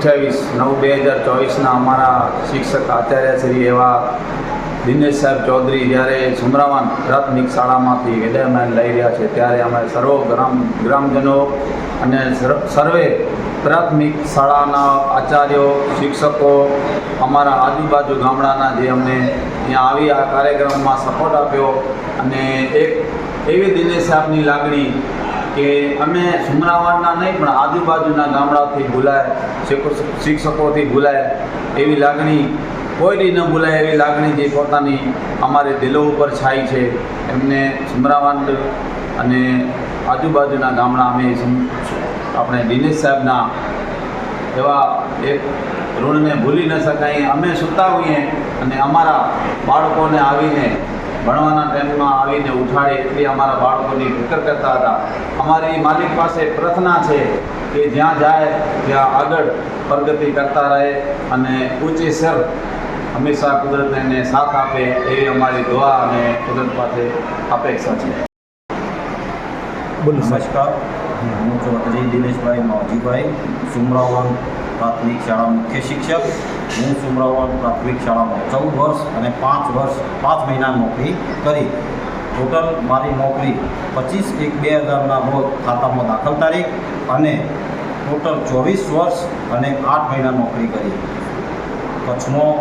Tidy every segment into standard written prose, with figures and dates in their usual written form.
28/9/2024 અમારા શિક્ષક આચાર્ય શ્રી એવા દિનેશ સાહેબ ચૌધરી જ્યારે સુમરાવાન પ્રાથમિક શાળામાંથી વિદાયમાન લઈ રહ્યા છે ત્યારે અમે સર્વ ગ્રામજનો અને સર્વે પ્રાથમિક શાળાના આચાર્યો, શિક્ષકો, અમારા આજુબાજુ ગામડાના જે અમને અહીંયા આવી આ કાર્યક્રમમાં સપોર્ટ આપ્યો અને એક એવી દિનેશ સાહેબની લાગણી કે અમે સુમરાવાડના નહીં પણ આજુબાજુના ગામડાઓથી ભૂલાય, શિક્ષકોથી ભૂલાય એવી લાગણી, કોઈથી ન ભૂલાય એવી લાગણી જે પોતાની અમારે દિલો ઉપર છાઈ છે એમને સુમરાવાડ અને આજુબાજુના ગામડા અમે આપણે દિનેશ સાહેબના એવા એક ઋણને ભૂલી ન શકાય. અમે સૂતા હોઈએ અને અમારા બાળકોને આવીને ભણવાના ટાઈમમાં આવીને ઉઠાડે એટલી અમારા બાળકોની ફિકર કરતા હતા. અમારી માલિક પાસે પ્રાર્થના છે કે જ્યાં જાય ત્યાં આગળ પ્રગતિ કરતા રહે અને ઊંચી સર હંમેશા કુદરતને સાથ આપે એવી અમારી દુઆ અને કુદરત પાસે અપેક્ષા છે. નમસ્કાર, હું ચૌધરી દિનેશભાઈ માવજીભાઈ, સુમરાવાન પ્રાથમિક શાળા મુખ્ય શિક્ષક. હું સુમરાવાન પ્રાથમિક શાળામાં 14 વર્ષ અને 5 મહિના નોકરી કરી. ટોટલ મારી નોકરી 25/1/2000ના રોજ ખાતામાં દાખલ તારીખ અને ટોટલ 24 વર્ષ અને 8 મહિના નોકરી કરી. કચ્છમાં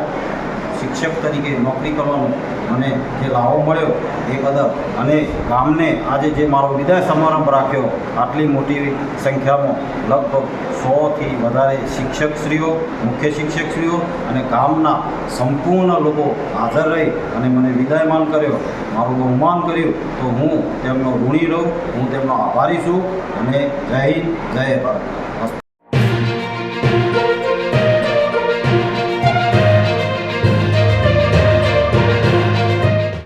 શિક્ષક તરીકે નોકરી કરવાનો મને જે લાભો મળ્યો એ બદલ અને ગામને આજે જે મારો વિદાય સમારંભ રાખ્યો, આટલી મોટી સંખ્યામાં લગભગ 100થી વધારે શિક્ષકશ્રીઓ, મુખ્ય શિક્ષકશ્રીઓ અને ગામના સંપૂર્ણ લોકો હાજર રહી અને મને વિદાયમાન કર્યો, મારું બહુમાન કર્યું, તો હું તેમનો ઋણી રહું, હું તેમનો આભારી છું અને જય હિન્દ, જય ભારત.